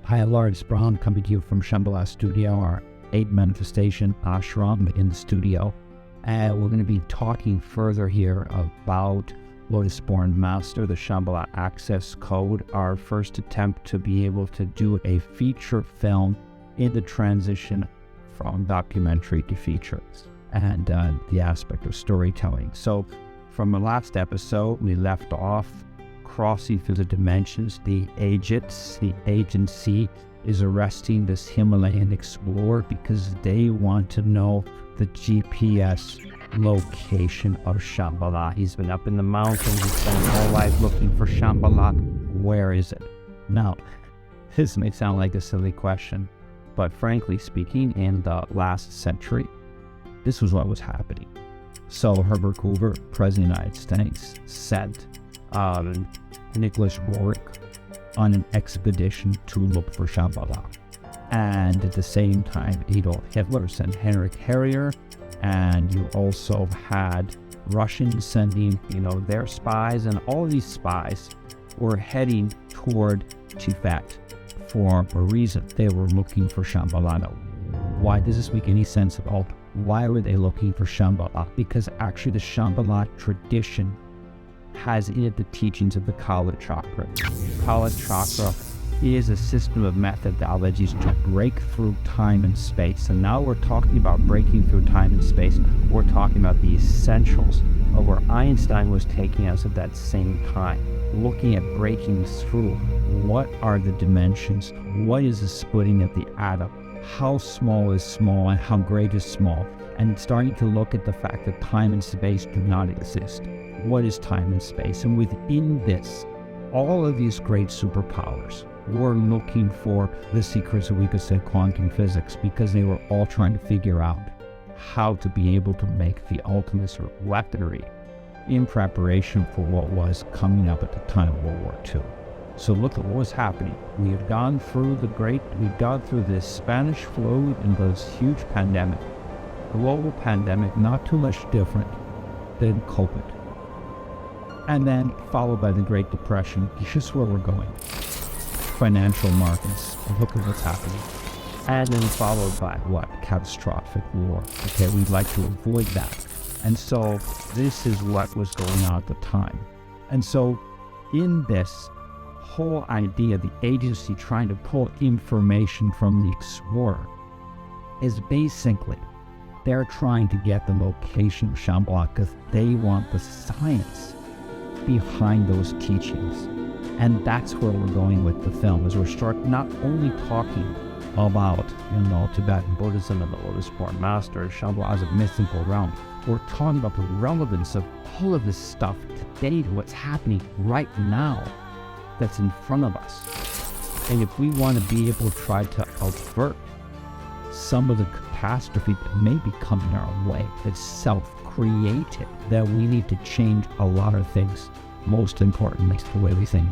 Hi, Lotus-Born coming to you from Shambhala studio, our 8 manifestation ashram in the studio. And we're going to be talking further here about Lotus-Born Master, the Shambhala Access Code, our first attempt to be able to do a feature film in the transition from documentary to features and the aspect of storytelling. So from the last episode, we left off crossing through the dimensions. The agency is arresting this Himalayan explorer because they want to know the GPS location of Shambhala. He's been up in the mountains, he's spent his whole life looking for Shambhala. Where is it? Now, this may sound like a silly question, but frankly speaking, in the last century, this was what was happening. So Herbert Hoover, President of the United States, sent Nicholas Roerich on an expedition to look for Shambhala. And at the same time, Adolf Hitler sent Heinrich Harrier, and you also had Russians sending, their spies, and all these spies were heading toward Tibet for a reason. They were looking for Shambhala. Now, why does this make any sense at all? Why were they looking for Shambhala? Because actually the Shambhala tradition has in it the teachings of the Kala Chakra. Kala Chakra is a system of methodologies to break through time and space. And now we're talking about breaking through time and space. We're talking about the essentials of where Einstein was taking us at that same time, looking at breaking through. What are the dimensions? What is the splitting of the atom? How small is small and how great is small? And starting to look at the fact that time and space do not exist. What is time and space? And within this, all of these great superpowers were looking for the secrets of, we could say, quantum physics, because they were all trying to figure out how to be able to make the ultimate sort of weaponry in preparation for what was coming up at the time of World War II. So look at what was happening. We had gone through we've gone through this Spanish flu and this huge pandemic, global pandemic, not too much different than COVID. And then followed by the Great Depression. Here's where we're going. Financial markets. Look at what's happening. And then followed by what? Catastrophic war. Okay, we'd like to avoid that. And so this is what was going on at the time. And so in this whole idea, the agency trying to pull information from the explorer is basically they're trying to get the location of Shambhala because they want the science behind those teachings. And that's where we're going with the film, as we're not only talking about Tibetan Buddhism and the Lotus-Born Master, Shambhala as a mythical realm. We're talking about the relevance of all of this stuff today to what's happening right now that's in front of us. And if we want to be able to try to avert some of the catastrophe that may be coming our way, that's self-created, that we need to change a lot of things, most importantly, the way we think.